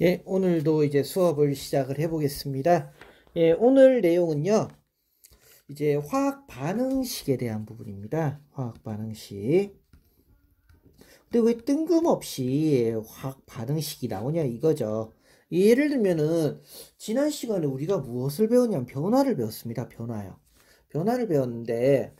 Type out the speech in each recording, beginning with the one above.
예, 오늘도 이제 수업을 시작을 해보겠습니다. 예, 오늘 내용은요, 이제 화학 반응식에 대한 부분입니다. 화학 반응식. 근데 왜 뜬금없이 화학 반응식이 나오냐 이거죠. 예를 들면은, 지난 시간에 우리가 무엇을 배웠냐면 변화를 배웠습니다. 변화요. 변화를 배웠는데,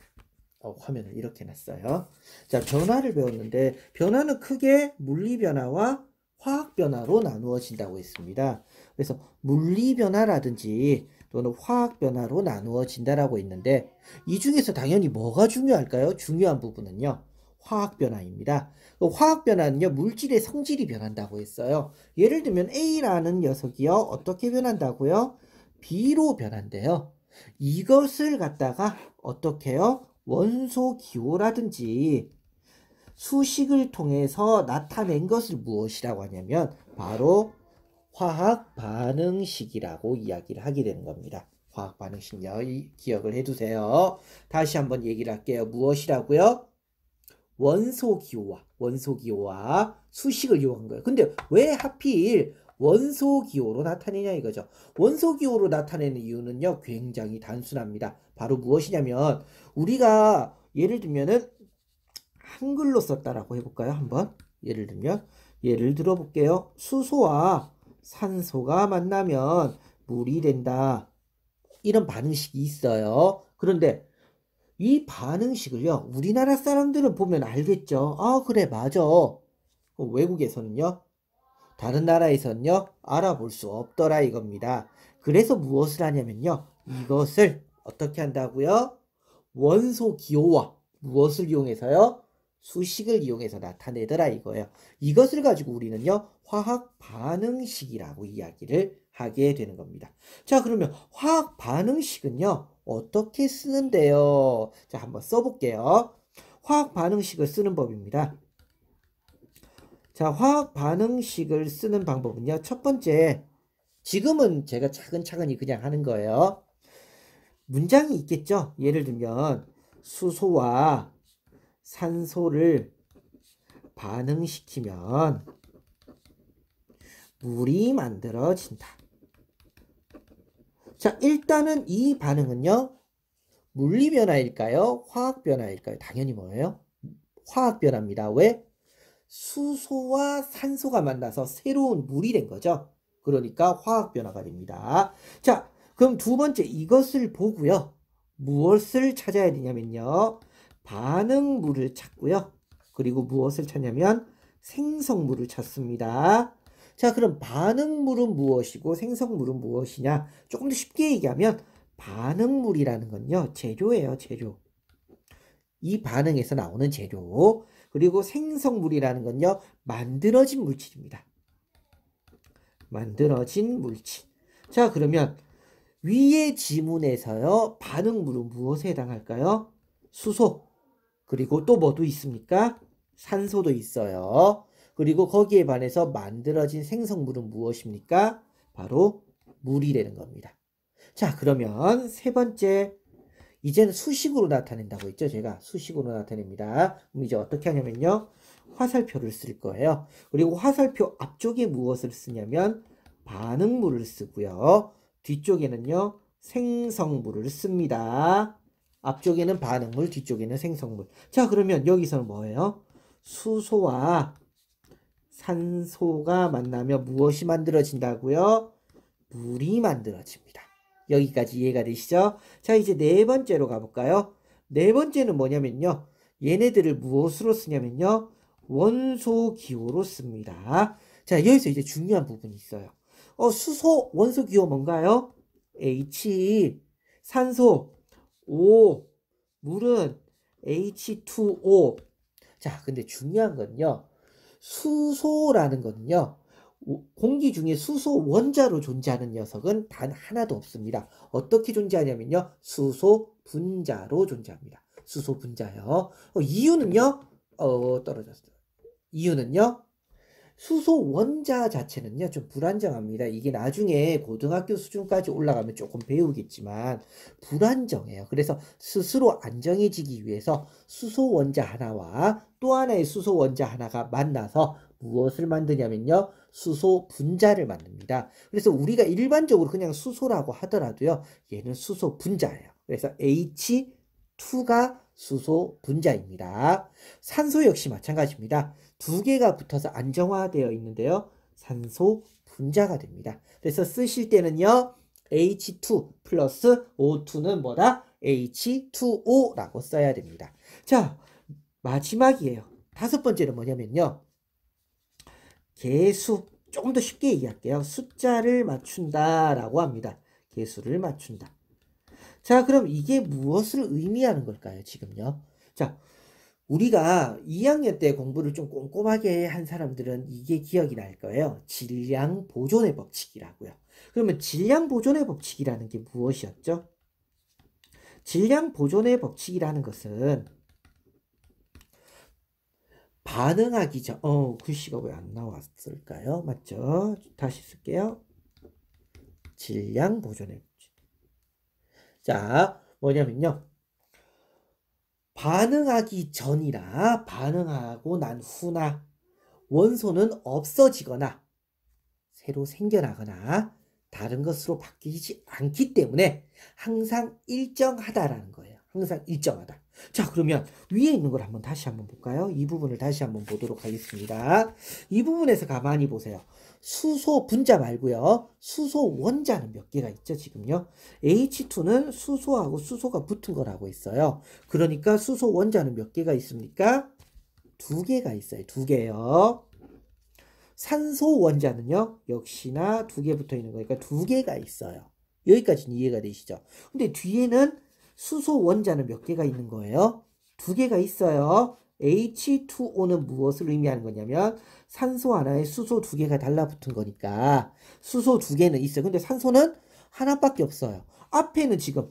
화면을 이렇게 놨어요. 자, 변화를 배웠는데, 변화는 크게 물리 변화와 화학 변화로 나누어진다고 했습니다. 그래서 물리 변화라든지 또는 화학 변화로 나누어진다라고 했는데, 이 중에서 당연히 뭐가 중요할까요? 중요한 부분은요, 화학 변화입니다. 그 화학 변화는요, 물질의 성질이 변한다고 했어요. 예를 들면 A라는 녀석이요, 어떻게 변한다고요? B로 변한대요. 이것을 갖다가 어떻게 해요? 원소 기호라든지 수식을 통해서 나타낸 것을 무엇이라고 하냐면 바로 화학 반응식이라고 이야기를 하게 되는 겁니다. 화학 반응식요. 기억을 해두세요. 다시 한번 얘기를 할게요. 무엇이라고요? 원소 기호와 수식을 이용한 거예요. 근데 왜 하필 원소 기호로 나타내냐 이거죠. 원소 기호로 나타내는 이유는요, 굉장히 단순합니다. 바로 무엇이냐면, 우리가 예를 들면은 한글로 썼다라고 해볼까요? 한번 예를 들어 볼게요. 수소와 산소가 만나면 물이 된다. 이런 반응식이 있어요. 그런데 이 반응식을요, 우리나라 사람들은 보면 알겠죠. 아, 그래, 맞아. 외국에서는요, 다른 나라에서는요, 알아볼 수 없더라 이겁니다. 그래서 무엇을 하냐면요, 이것을 어떻게 한다고요? 원소 기호와 무엇을 이용해서요? 수식을 이용해서 나타내더라 이거예요. 이것을 가지고 우리는요, 화학 반응식이라고 이야기를 하게 되는 겁니다. 자, 그러면 화학 반응식은요, 어떻게 쓰는데요? 자, 한번 써볼게요. 화학 반응식을 쓰는 법입니다. 자, 화학 반응식을 쓰는 방법은요, 첫 번째, 지금은 제가 차근차근히 그냥 하는 거예요. 문장이 있겠죠? 예를 들면, 수소와 산소를 반응시키면 물이 만들어진다. 자, 일단은 이 반응은요, 물리 변화일까요? 화학 변화일까요? 당연히 뭐예요? 화학 변화입니다. 왜? 수소와 산소가 만나서 새로운 물이 된 거죠. 그러니까 화학 변화가 됩니다. 자, 그럼 두 번째 이것을 보고요. 무엇을 찾아야 되냐면요. 반응물을 찾고요. 그리고 무엇을 찾냐면 생성물을 찾습니다. 자, 그럼 반응물은 무엇이고 생성물은 무엇이냐? 조금 더 쉽게 얘기하면 반응물이라는 건요, 재료예요, 재료. 이 반응에서 나오는 재료. 그리고 생성물이라는 건요, 만들어진 물질입니다. 만들어진 물질. 자, 그러면 위의 지문에서요, 반응물은 무엇에 해당할까요? 수소. 그리고 또 뭐도 있습니까? 산소도 있어요. 그리고 거기에 반해서 만들어진 생성물은 무엇입니까? 바로 물이 되는 겁니다. 자, 그러면 세 번째, 이제는 수식으로 나타낸다고 했죠. 제가 수식으로 나타냅니다. 그럼 이제 어떻게 하냐면요, 화살표를 쓸 거예요. 그리고 화살표 앞쪽에 무엇을 쓰냐면 반응물을 쓰고요. 뒤쪽에는요, 생성물을 씁니다. 앞쪽에는 반응물, 뒤쪽에는 생성물. 자, 그러면 여기서는 뭐예요? 수소와 산소가 만나면 무엇이 만들어진다고요? 물이 만들어집니다. 여기까지 이해가 되시죠? 자, 이제 네 번째로 가볼까요? 네 번째는 뭐냐면요, 얘네들을 무엇으로 쓰냐면요, 원소 기호로 씁니다. 자, 여기서 이제 중요한 부분이 있어요. 수소 원소 기호 뭔가요? H, 산소 O, 물은 H2O. 자, 근데 중요한 건요, 수소라는 건요, 공기 중에 수소 원자로 존재하는 녀석은 단 하나도 없습니다. 어떻게 존재하냐면요, 수소 분자로 존재합니다. 수소 분자요. 이유는요, 떨어졌어요. 이유는요, 수소 원자 자체는요, 좀 불안정합니다. 이게 나중에 고등학교 수준까지 올라가면 조금 배우겠지만 불안정해요. 그래서 스스로 안정해지기 위해서 수소 원자 하나와 또 하나의 수소 원자 하나가 만나서 무엇을 만드냐면요. 수소 분자를 만듭니다. 그래서 우리가 일반적으로 그냥 수소라고 하더라도요. 얘는 수소 분자예요. 그래서 H2가 수소 분자입니다. 산소 역시 마찬가지입니다. 두 개가 붙어서 안정화되어 있는데요. 산소 분자가 됩니다. 그래서 쓰실 때는요. H2 플러스 O2는 뭐다? H2O라고 써야 됩니다. 자, 마지막이에요. 다섯 번째는 뭐냐면요. 개수, 조금 더 쉽게 얘기할게요. 숫자를 맞춘다라고 합니다. 개수를 맞춘다. 자, 그럼 이게 무엇을 의미하는 걸까요, 지금요? 자, 우리가 2학년 때 공부를 좀 꼼꼼하게 한 사람들은 이게 기억이 날 거예요. 질량 보존의 법칙이라고요. 그러면 질량 보존의 법칙이라는 게 무엇이었죠? 질량 보존의 법칙이라는 것은 반응하기 전, 글씨가 왜 안 나왔을까요? 맞죠? 다시 쓸게요. 질량 보존의 법칙. 자, 뭐냐면요. 반응하기 전이나 반응하고 난 후나 원소는 없어지거나 새로 생겨나거나 다른 것으로 바뀌지 않기 때문에 항상 일정하다라는 거예요. 항상 일정하다. 자, 그러면 위에 있는 걸 다시 한번 볼까요? 이 부분을 다시 한번 보도록 하겠습니다. 이 부분에서 가만히 보세요. 수소 분자 말고요. 수소 원자는 몇 개가 있죠, 지금요? H2는 수소하고 수소가 붙은 거라고 했어요. 그러니까 수소 원자는 몇 개가 있습니까? 두 개가 있어요. 두 개요. 산소 원자는요, 역시나 두 개 붙어 있는 거니까 두 개가 있어요. 여기까지는 이해가 되시죠? 근데 뒤에는 수소 원자는 몇 개가 있는 거예요? 두 개가 있어요. H2O는 무엇을 의미하는 거냐면 산소 하나에 수소 두 개가 달라붙은 거니까 수소 두 개는 있어요. 근데 산소는 하나밖에 없어요. 앞에는 지금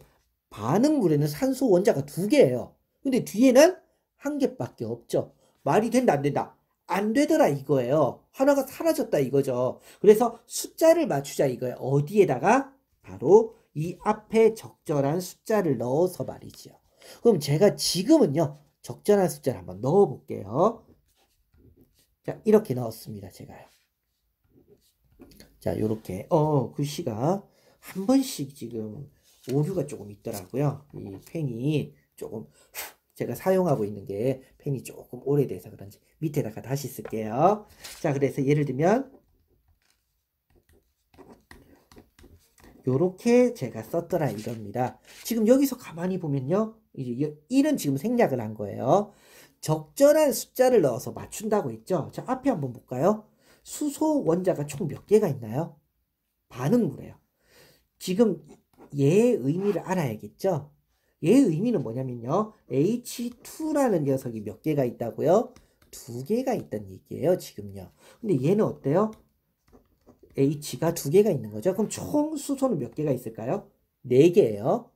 반응물에는 산소 원자가 두 개예요. 근데 뒤에는 한 개밖에 없죠. 말이 된다, 안 된다? 안 되더라 이거예요. 하나가 사라졌다 이거죠. 그래서 숫자를 맞추자 이거예요. 어디에다가? 바로 이 앞에 적절한 숫자를 넣어서 말이지요. 그럼 제가 지금은요. 적절한 숫자를 한번 넣어 볼게요. 자, 이렇게 넣었습니다. 제가요. 자, 요렇게 글씨가 한 번씩 지금 오류가 조금 있더라고요. 이 펜이 조금 제가 사용하고 있는 게 펜이 조금 오래돼서 그런지 밑에다가 다시 쓸게요. 자, 그래서 예를 들면 요렇게 제가 썼더라 이겁니다. 지금 여기서 가만히 보면요. 이제 1은 지금 생략을 한 거예요. 적절한 숫자를 넣어서 맞춘다고 했죠. 자, 앞에 한번 볼까요? 수소 원자가 총 몇 개가 있나요? 반응물이에요. 지금 얘의 의미를 알아야겠죠? 얘의 의미는 뭐냐면요. H2라는 녀석이 몇 개가 있다고요? 두 개가 있다는 얘기예요, 지금요. 근데 얘는 어때요? H가 두 개가 있는 거죠. 그럼 총 수소는 몇 개가 있을까요? 네 개예요.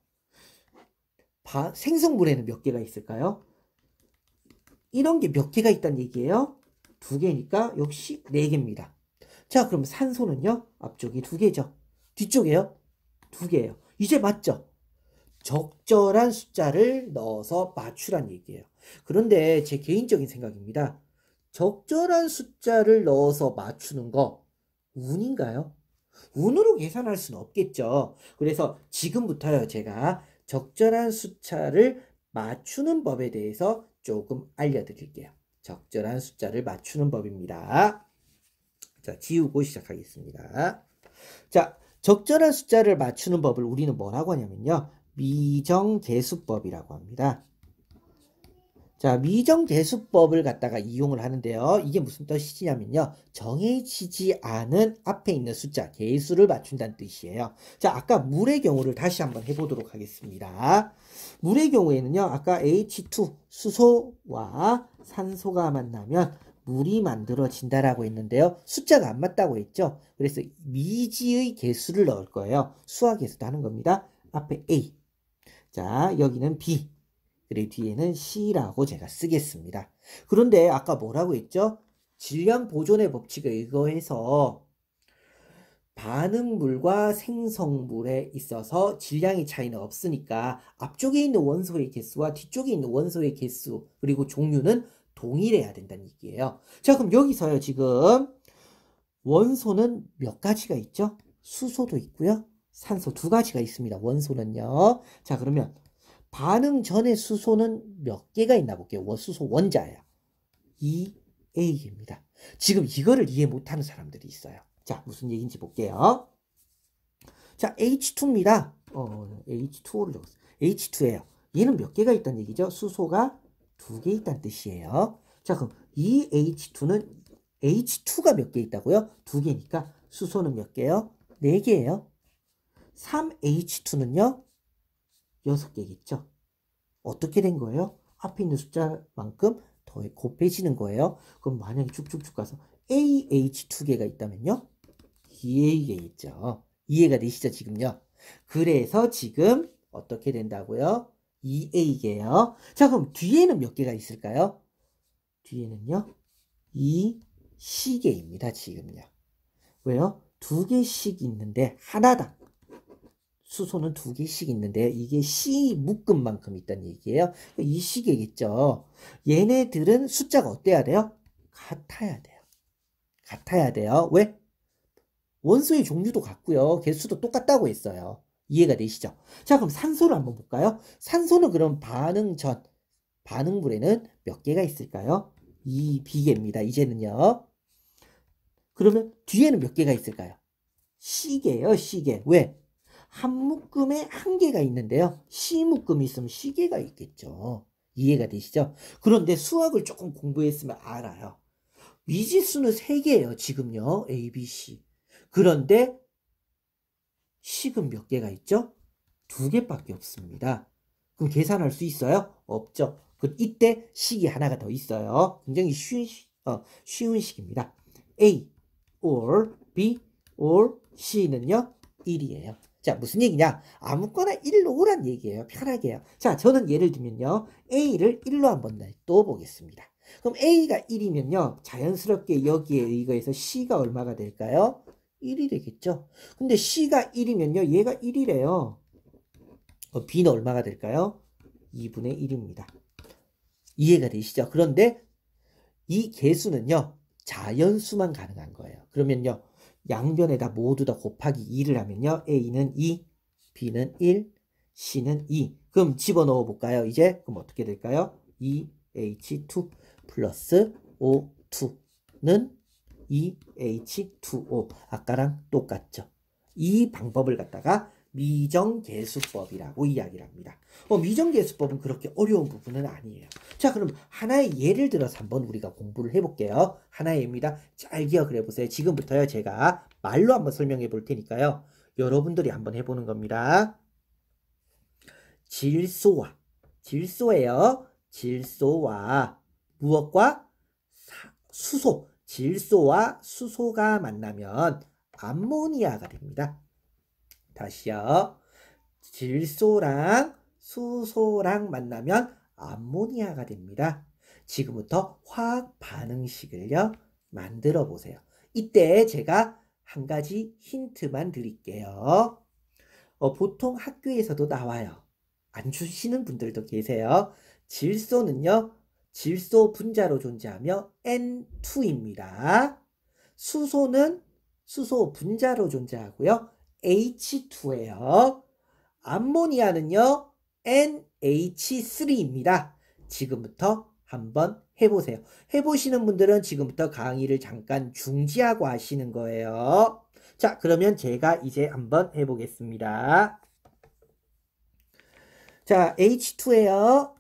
생성물에는 몇 개가 있을까요? 이런 게 몇 개가 있다는 얘기예요? 두 개니까 역시 네 개입니다. 자, 그럼 산소는요? 앞쪽이 두 개죠. 뒤쪽에요? 두 개예요. 이제 맞죠? 적절한 숫자를 넣어서 맞추란 얘기예요. 그런데 제 개인적인 생각입니다. 적절한 숫자를 넣어서 맞추는 거 운인가요? 운으로 계산할 수는 없겠죠. 그래서 지금부터요, 제가 적절한 숫자를 맞추는 법에 대해서 조금 알려드릴게요. 적절한 숫자를 맞추는 법입니다. 자, 지우고 시작하겠습니다. 자, 적절한 숫자를 맞추는 법을 우리는 뭐라고 하냐면요. 미정계수법이라고 합니다. 자, 미정계수법을 갖다가 이용을 하는데요. 이게 무슨 뜻이냐면요. 정해지지 않은 앞에 있는 숫자, 개수를 맞춘다는 뜻이에요. 자, 아까 물의 경우를 다시 한번 해보도록 하겠습니다. 물의 경우에는요. 아까 H2, 수소와 산소가 만나면 물이 만들어진다라고 했는데요. 숫자가 안 맞다고 했죠. 그래서 미지의 개수를 넣을 거예요. 수학에서도 하는 겁니다. 앞에 A. 자, 여기는 B. 그리고 뒤에는 C라고 제가 쓰겠습니다. 그런데 아까 뭐라고 했죠? 질량 보존의 법칙에 의거해서 반응물과 생성물에 있어서 질량의 차이는 없으니까 앞쪽에 있는 원소의 개수와 뒤쪽에 있는 원소의 개수 그리고 종류는 동일해야 된다는 얘기예요. 자, 그럼 여기서요, 지금 원소는 몇 가지가 있죠? 수소도 있고요. 산소 두 가지가 있습니다. 원소는요. 자, 그러면 반응 전에 수소는 몇 개가 있나 볼게요. 수소 원자예요. 2A입니다. 지금 이거를 이해 못하는 사람들이 있어요. 자, 무슨 얘기인지 볼게요. 자, H2입니다. H2O를 적었어요. H2예요. 얘는 몇 개가 있다는 얘기죠? 수소가 2개 있다는 뜻이에요. 자, 그럼 이 H2는 H2가 몇 개 있다고요? 2개니까 수소는 몇 개요? 4개예요. 3H2는요? 6개겠죠. 어떻게 된 거예요? 앞에 있는 숫자만큼 더 곱해지는 거예요. 그럼 만약에 쭉쭉쭉 가서 AH2개가 있다면요? 2A겠죠. 이해가 되시죠, 지금요? 그래서 지금 어떻게 된다고요? 2A개요. 자, 그럼 뒤에는 몇 개가 있을까요? 뒤에는요? 2C개입니다, 지금요. 왜요? 2개씩 있는데 하나당. 수소는 2개씩 있는데 이게 C 묶음만큼 있다는 얘기예요. 이 시계겠죠. 얘네들은 숫자가 어때야 돼요? 같아야 돼요. 같아야 돼요. 왜? 원소의 종류도 같고요. 개수도 똑같다고 했어요. 이해가 되시죠? 자, 그럼 산소를 한번 볼까요? 산소는 그럼 반응 전, 반응물에는 몇 개가 있을까요? 2B개입니다. 이제는요. 그러면 뒤에는 몇 개가 있을까요? C개예요, C개. 왜? 한 묶음에 한 개가 있는데요. C 묶음이 있으면 C개가 있겠죠. 이해가 되시죠? 그런데 수학을 조금 공부했으면 알아요. 미지수는 3개예요. 지금요. A, B, C. 그런데 식은 몇 개가 있죠? 2개밖에 없습니다. 그럼 계산할 수 있어요? 없죠. 이때 식이 하나가 더 있어요. 굉장히 쉬운 식입니다. A or B or C는요. 1이에요. 자, 무슨 얘기냐? 아무거나 1로 오란 얘기예요. 편하게요. 자, 저는 예를 들면요. A를 1로 한번 또 보겠습니다. 그럼 A가 1이면요. 자연스럽게 여기에 의거해서 C가 얼마가 될까요? 1이 되겠죠. 근데 C가 1이면요. 얘가 1이래요. B는 얼마가 될까요? 2분의 1입니다. 이해가 되시죠? 그런데 이 개수는요. 자연수만 가능한 거예요. 그러면요. 양변에다 모두 다 곱하기 2를 하면요. A는 2, B는 1, C는 2. 그럼 집어넣어 볼까요? 이제 그럼 어떻게 될까요? 2H2 플러스 O2는 2H2O. 아까랑 똑같죠. 이 방법을 갖다가 미정계수법이라고 이야기를 합니다. 미정계수법은 그렇게 어려운 부분은 아니에요. 자, 그럼 하나의 예를 들어서 한번 우리가 공부를 해볼게요. 하나의 예입니다. 잘 기억을 해보세요. 지금부터요, 제가 말로 한번 설명해 볼 테니까요. 여러분들이 한번 해보는 겁니다. 질소예요. 질소와 무엇과? 수소. 질소와 수소가 만나면 암모니아가 됩니다. 다시요. 질소랑 수소랑 만나면 암모니아가 됩니다. 지금부터 화학 반응식을요. 만들어 보세요. 이때 제가 한 가지 힌트만 드릴게요. 보통 학교에서도 나와요. 안 주시는 분들도 계세요. 질소는요. 질소 분자로 존재하며 N2입니다. 수소는 수소 분자로 존재하고요. H2예요. 암모니아는요. NH3입니다. 지금부터 한번 해보세요. 해보시는 분들은 지금부터 강의를 잠깐 중지하고 하시는 거예요. 자, 그러면 제가 이제 한번 해보겠습니다. 자, H2예요.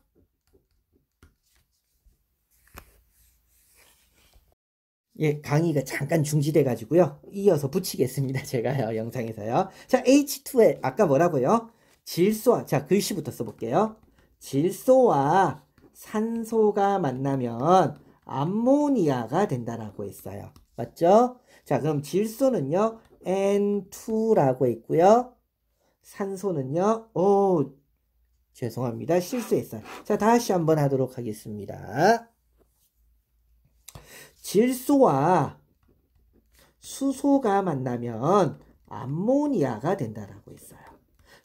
예, 강의가 잠깐 중지돼 가지고요. 이어서 붙이겠습니다. 제가요, 영상에서요. 자, H2에 아까 뭐라고요? 질소와, 자, 글씨부터 써볼게요. 질소와 산소가 만나면 암모니아가 된다라고 했어요. 맞죠? 자, 그럼 질소는요, N2라고 했고요. 산소는요, 죄송합니다. 실수했어요. 자, 다시 한번 하도록 하겠습니다. 질소와 수소가 만나면 암모니아가 된다라고 했어요.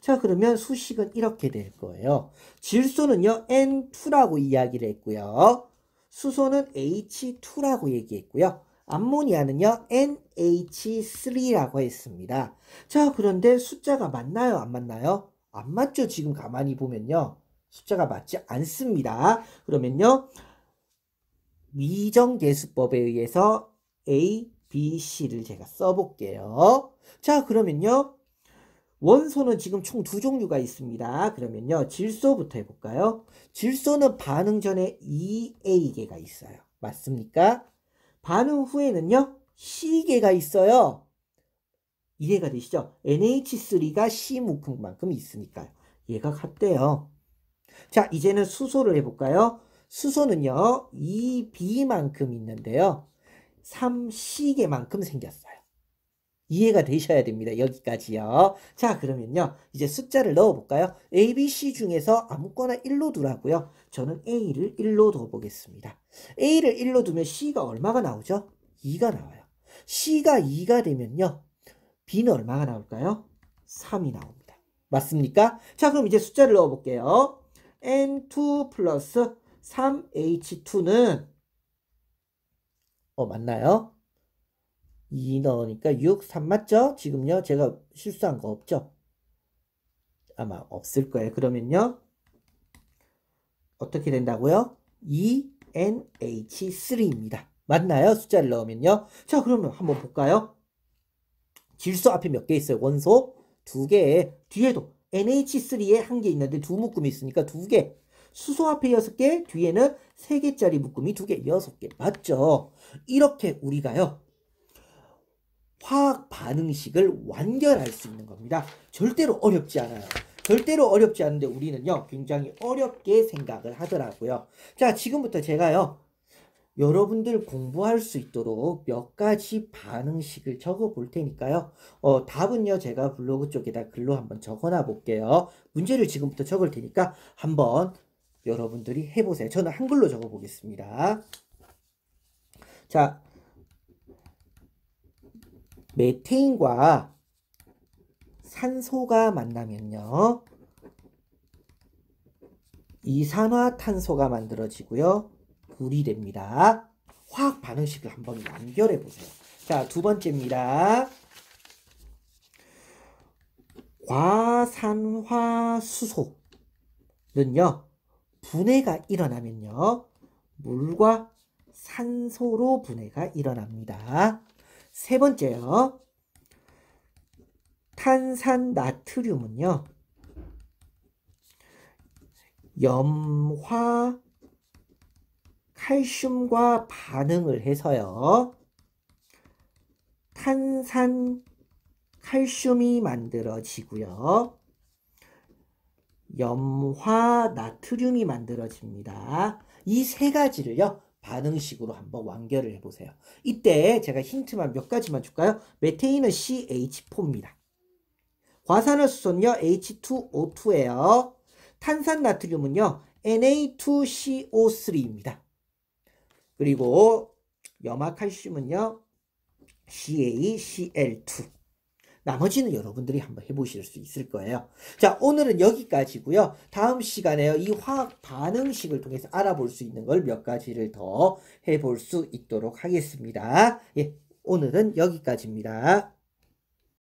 자, 그러면 수식은 이렇게 될 거예요. 질소는요, N2라고 이야기를 했고요. 수소는 H2라고 얘기했고요. 암모니아는요, NH3라고 했습니다. 자, 그런데 숫자가 맞나요? 안 맞나요? 안 맞죠? 지금 가만히 보면요. 숫자가 맞지 않습니다. 그러면요, 위정계수법에 의해서 A, B, C를 제가 써볼게요. 자, 그러면요, 원소는 지금 총 두 종류가 있습니다. 그러면요, 질소부터 해볼까요? 질소는 반응 전에 2A계가 있어요. 맞습니까? 반응 후에는요, C계가 있어요. 이해가 되시죠? NH3가 C 묶음만큼 있으니까요. 얘가 같대요. 자, 이제는 수소를 해볼까요? 수소는요, 2B만큼 있는데요. 3C계만큼 생겼어요. 이해가 되셔야 됩니다. 여기까지요. 자, 그러면요. 이제 숫자를 넣어볼까요? A, B, C 중에서 아무거나 1로 두라고요. 저는 A를 1로 둬보겠습니다. A를 1로 두면 C가 얼마가 나오죠? 2가 나와요. C가 2가 되면요. B는 얼마가 나올까요? 3이 나옵니다. 맞습니까? 자, 그럼 이제 숫자를 넣어볼게요. N2 플러스 3H2는 맞나요? 2 넣으니까 6, 3 맞죠? 지금요, 제가 실수한 거 없죠? 아마 없을 거예요. 그러면요, 어떻게 된다고요? 2NH3입니다. 맞나요? 숫자를 넣으면요. 자, 그러면 한번 볼까요? 질소 앞에 몇 개 있어요? 원소 2개. 뒤에도 NH3에 1개 있는데 두 묶음이 있으니까 2개. 수소 앞에 6개, 뒤에는 3개짜리 묶음이 2개, 6개. 맞죠? 이렇게 우리가요, 화학 반응식을 완결할 수 있는 겁니다. 절대로 어렵지 않아요. 절대로 어렵지 않은데 우리는요, 굉장히 어렵게 생각을 하더라고요. 자, 지금부터 제가요, 여러분들 공부할 수 있도록 몇 가지 반응식을 적어 볼 테니까요. 답은요, 제가 블로그 쪽에다 글로 한번 적어 놔 볼게요. 문제를 지금부터 적을 테니까 한번 여러분들이 해보세요. 저는 한글로 적어 보겠습니다. 자, 메테인과 산소가 만나면요, 이산화탄소가 만들어지고요, 불이 됩니다. 화학 반응식을 한번 완결해 보세요. 자, 두 번째입니다. 과산화수소는요, 분해가 일어나면요, 물과 산소로 분해가 일어납니다. 세 번째요. 탄산나트륨은요, 염화 칼슘과 반응을 해서요, 탄산 칼슘이 만들어지고요, 염화 나트륨이 만들어집니다. 이 세 가지를요, 반응식으로 한번 완결을 해보세요. 이때 제가 힌트만 몇 가지만 줄까요? 메테인은 CH4입니다. 과산화수소는요, H2O2예요. 탄산나트륨은요, Na2CO3입니다. 그리고 염화칼슘은요, CaCl2. 나머지는 여러분들이 한번 해보실 수 있을 거예요. 자, 오늘은 여기까지고요. 다음 시간에요, 이 화학 반응식을 통해서 알아볼 수 있는 걸 몇 가지를 더 해볼 수 있도록 하겠습니다. 예, 오늘은 여기까지입니다.